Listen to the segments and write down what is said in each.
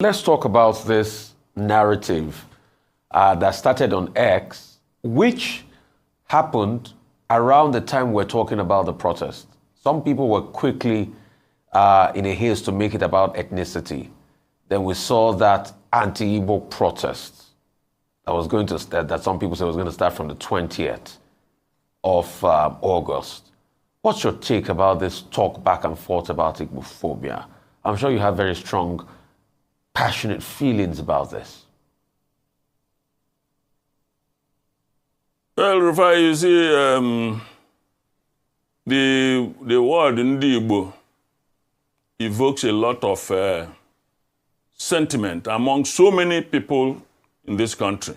Let's talk about this narrative that started on X, which happened around the time we're talking about the protest. Some people were quickly in a haste to make it about ethnicity. Then we saw that anti-Igbo protest that was going to start, that some people said was going to start from the 20th of August. What's your take about this talk back and forth about Igbophobia? I'm sure you have very strong, passionate feelings about this. Well, Rufai, you see, the word Ndi Igbo evokes a lot of sentiment among so many people in this country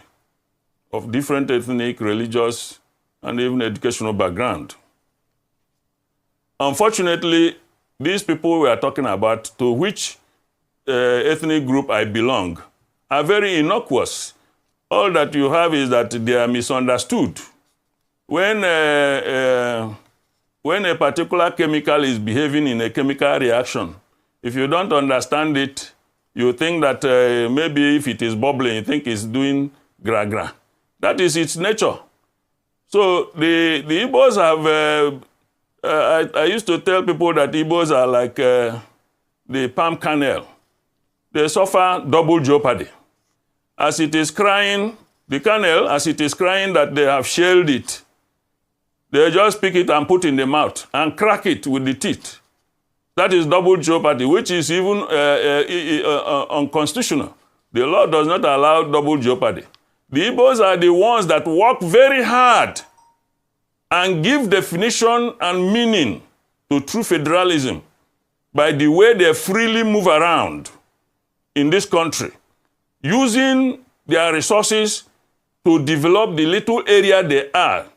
of different ethnic, religious, and even educational background. Unfortunately, these people we are talking about, to which ethnic group I belong, are very innocuous. All that you have is that they are misunderstood. When a particular chemical is behaving in a chemical reaction, if you don't understand it, you think that maybe if it is bubbling, you think it's doing gra-gra. That is its nature. So the Igbos have, I used to tell people that Igbos are like the palm kernel. They suffer double jeopardy. As it is crying, the kernel, as it is crying that they have shelled it, they just pick it and put in the mouth and crack it with the teeth. That is double jeopardy, which is even unconstitutional. The law does not allow double jeopardy. The Igbos are the ones that work very hard and give definition and meaning to true federalism by the way they freely move around in this country, using their resources to develop the little area they are,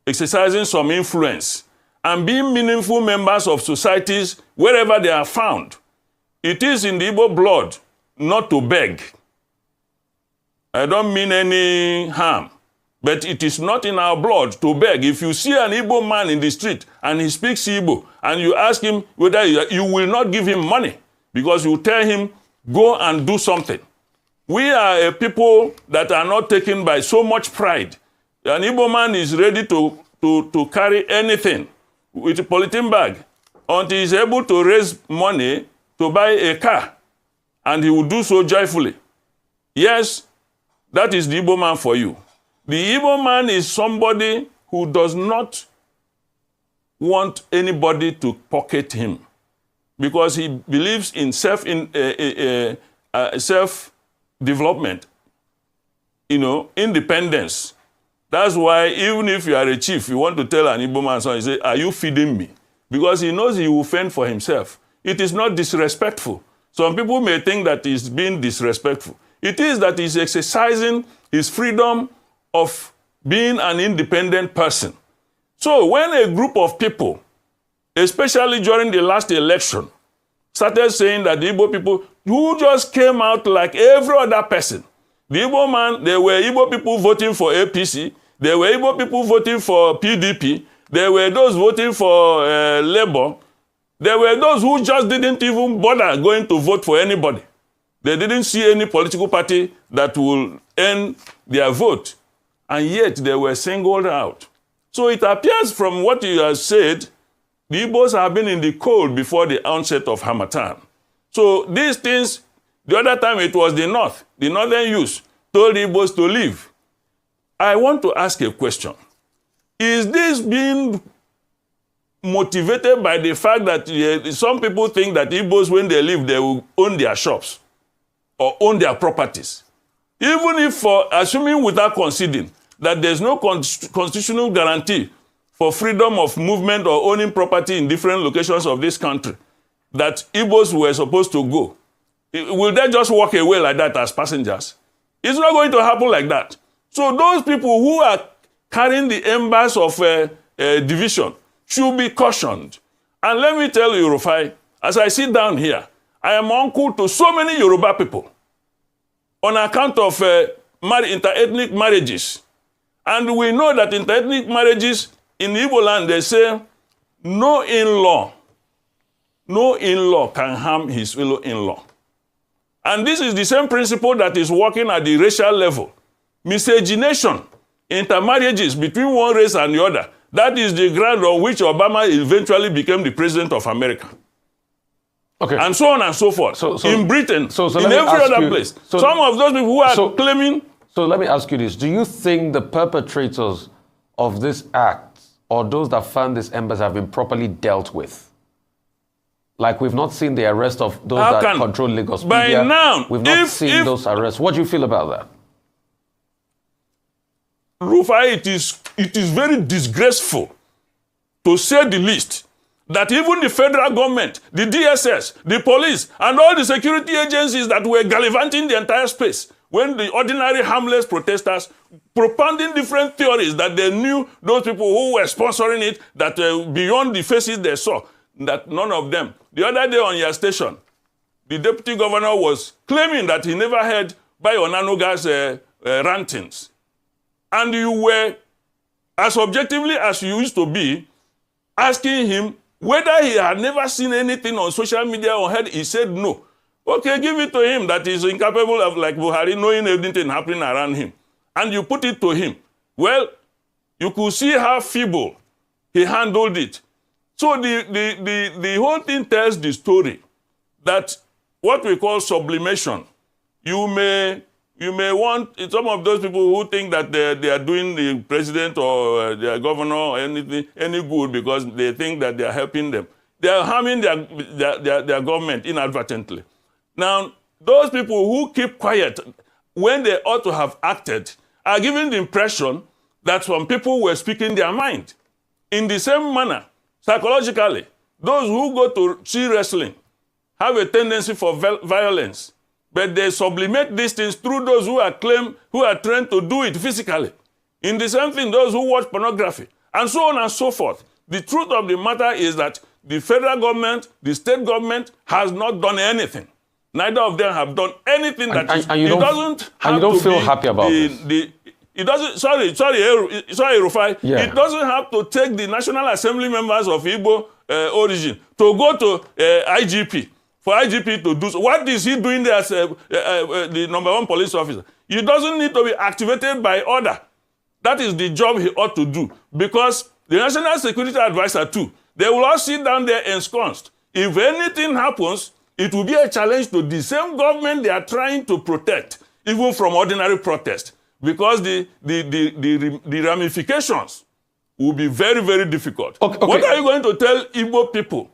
exercising some influence, and being meaningful members of societies wherever they are found. It is in the Igbo blood not to beg. I don't mean any harm, but it is not in our blood to beg. If you see an Igbo man in the street and he speaks Igbo, and you ask him whether you will not give him money, because you tell him, go and do something. We are a people that are not taken by so much pride. An Igbo man is ready to carry anything with a polythene bag until he's able to raise money to buy a car, and he will do so joyfully. Yes, that is the Igbo man for you. The Igbo man is somebody who does not want anybody to pocket him, because he believes in self-development, independence. That's why even if you are a chief, you want to tell an Igbo man, son, you say, are you feeding me? Because he knows he will fend for himself. It is not disrespectful. Some people may think that he's being disrespectful. It is that he's exercising his freedom of being an independent person. So when a group of people, especially during the last election, started saying that the Igbo people who just came out like every other person, the Igbo man, there were Igbo people voting for APC, there were Igbo people voting for PDP, there were those voting for Labour, there were those who just didn't even bother going to vote for anybody. They didn't see any political party that will earn their vote, and yet they were singled out. So it appears from what you have said, the Igbos have been in the cold before the onset of Harmattan. So these things, the other time it was the North, the Northern youth told the Igbos to leave. I want to ask a question. Is this being motivated by the fact that some people think that Igbos, when they leave, they will own their shops or own their properties? Even if, assuming without conceding, that there's no constitutional guarantee for freedom of movement or owning property in different locations of this country, that Igbos were supposed to go, will they just walk away like that as passengers? It's not going to happen like that. So those people who are carrying the embers of division should be cautioned. And let me tell you, Rufai, as I sit down here, I am uncle to so many Yoruba people on account of interethnic marriages. And we know that interethnic marriages in Igbo land, they say, no in-law can harm his fellow in-law. And this is the same principle that is working at the racial level. Miscegenation, intermarriages between one race and the other, that is the ground on which Obama eventually became the president of America. Okay. And so on and so forth. In Britain, in every other place. Some of those people who are claiming... So let me ask you this. Do you think the perpetrators of this act or those that fund these embers have been properly dealt with? Like, we've not seen the arrest of those that control Lagos Media. By now, we've not seen those arrests. What do you feel about that? Rufai, it is very disgraceful, to say the least, that even the federal government, the DSS, the police, and all the security agencies that were gallivanting the entire space, when the ordinary harmless protesters propounding different theories that they knew those people who were sponsoring it, that beyond the faces they saw, that none of them. The other day on your station, the deputy governor was claiming that he never heard Bayonanoga's rantings. And you were, as objectively as you used to be, asking him whether he had never seen anything on social media or heard. He said no. Okay, give it to him that he's incapable of, like Buhari, knowing everything happening around him. And you put it to him. Well, you could see how feeble he handled it. So the whole thing tells the story that what we call sublimation, you may want some of those people who think that they are doing the president or their governor or anything any good because they think that they are helping them. They are harming their government inadvertently. Now, those people who keep quiet when they ought to have acted are giving the impression that some people were speaking their mind. In the same manner, psychologically, those who go to see wrestling have a tendency for violence, but they sublimate these things through those who are trained to do it physically. In the same thing, those who watch pornography, and so on and so forth. The truth of the matter is that the federal government, the state government has not done anything. Neither of them have done anything that you don't feel happy about this. It doesn't. Sorry, Rufai. Yeah. It doesn't have to take the National Assembly members of Igbo origin to go to IGP for IGP to do so. What is he doing there as the #1 police officer? He doesn't need to be activated by order. That is the job he ought to do, because the National Security Advisor too, they will all sit down there ensconced. If anything happens, it will be a challenge to the same government they are trying to protect, even from ordinary protest, because the ramifications will be very, very difficult. Okay. What are you going to tell Igbo people,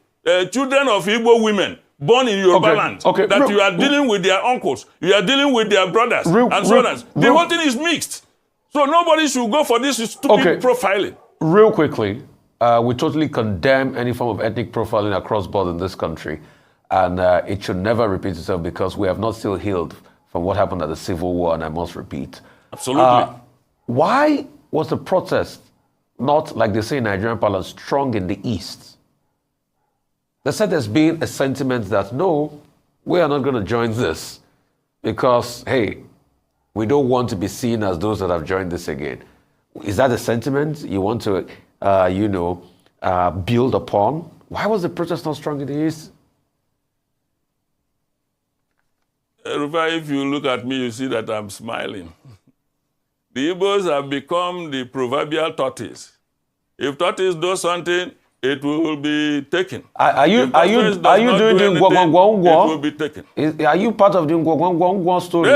children of Igbo women born in Yoruba land, that you are dealing with their uncles, you are dealing with their brothers, and so on? The whole thing is mixed. So nobody should go for this stupid profiling. Real quickly, we totally condemn any form of ethnic profiling across board in this country. And it should never repeat itself, because we have not still healed from what happened at the Civil War, and I must repeat. Absolutely. Why was the protest not, like they say in Nigerian parlance, strong in the East? They said there's been a sentiment that, no, we are not going to join this because, hey, we don't want to be seen as those that have joined this again. Is that a sentiment you want to, build upon? Why was the protest not strong in the East? Rufai, if you look at me, you see that I'm smiling. The Igbos have become the proverbial tortoise. If tortoise does something, it will be taken. Are you doing the Ngwangwangwa? It will be taken. Are you part of the Ngwangwangwa story?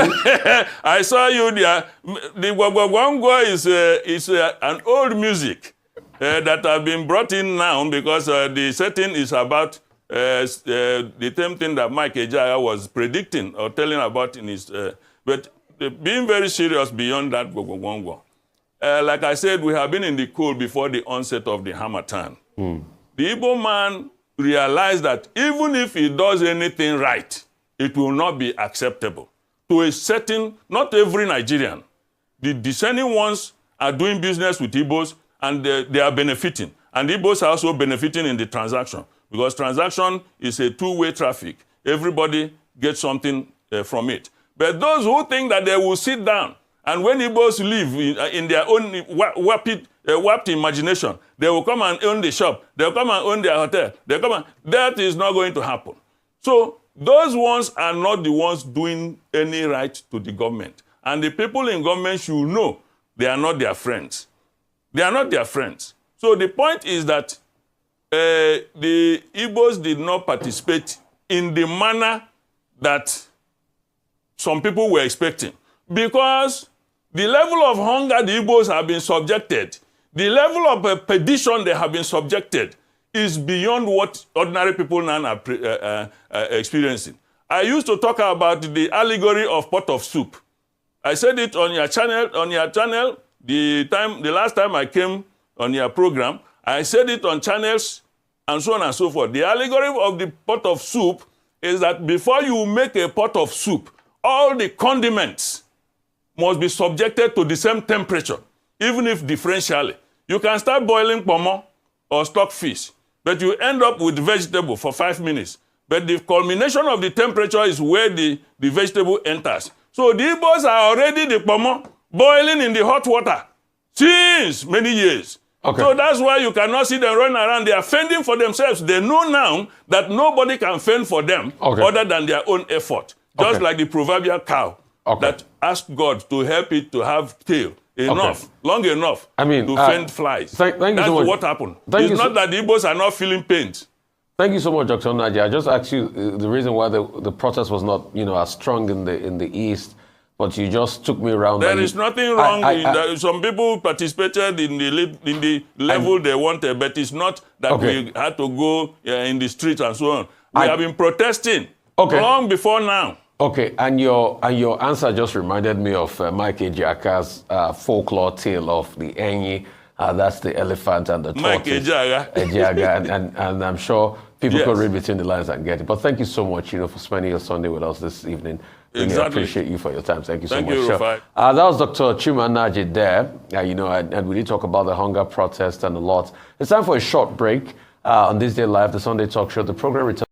I saw you there. The Ngwangwangwa is an old music that have been brought in now, because the setting is about the same thing that Mike Ejaya was predicting or telling about in his... but being very serious beyond that, like I said, we have been in the cold before the onset of the Harmattan. The Igbo man realized that even if he does anything right, it will not be acceptable to a certain, not every Nigerian. The discerning ones are doing business with Igbos, and they are benefiting. And Igbos are also benefiting in the transaction, because transaction is a two-way traffic. Everybody gets something from it. But those who think that they will sit down, and when Igbos live in their own warped imagination, they will come and own the shop, they'll come and own their hotel, that is not going to happen. So those ones are not the ones doing any right to the government. And the people in government should know they are not their friends. They are not their friends. So the point is that the Igbos did not participate in the manner that some people were expecting. Because the level of hunger the Igbos have been subjected, the level of petition they have been subjected, is beyond what ordinary people now are experiencing. I used to talk about the allegory of pot of soup. I said it on your channel. The last time I came on your program, I said it on channels and so on and so forth. The allegory of the pot of soup is that before you make a pot of soup, all the condiments must be subjected to the same temperature, even if differentially. You can start boiling pomo or stockfish, but you end up with vegetable for 5 minutes. But the culmination of the temperature is where the vegetable enters. So the Igbos are already the pomo boiling in the hot water since many years. Okay. So that's why you cannot see them running around. They are fending for themselves. They know now that nobody can fend for them other than their own effort. Just like the proverbial cow that asked God to help it to have tail enough, long enough to fend flies. Thank you That's so much. what happened. It's not that the Igbos are not feeling pains. Thank you so much, Dr. Naji. I just asked you the reason why the protest was not, as strong in the East, but you just took me around. There is nothing wrong in that. Some people participated in the level they wanted, but it's not that we had to go in the streets and so on. We have been protesting long before now. Okay, and your answer just reminded me of Mike Ejiaka's folklore tale of the Enyi. That's the elephant and the tortoise. Mike Ejiaka, and I'm sure people could read between the lines and get it. But thank you so much, for spending your Sunday with us this evening. Really appreciate you for your time. Thank you so much. Rufai. That was Dr. Chima Naji there, and we did talk about the hunger protest and a lot. It's time for a short break on This Day Live, the Sunday talk show. The program returns.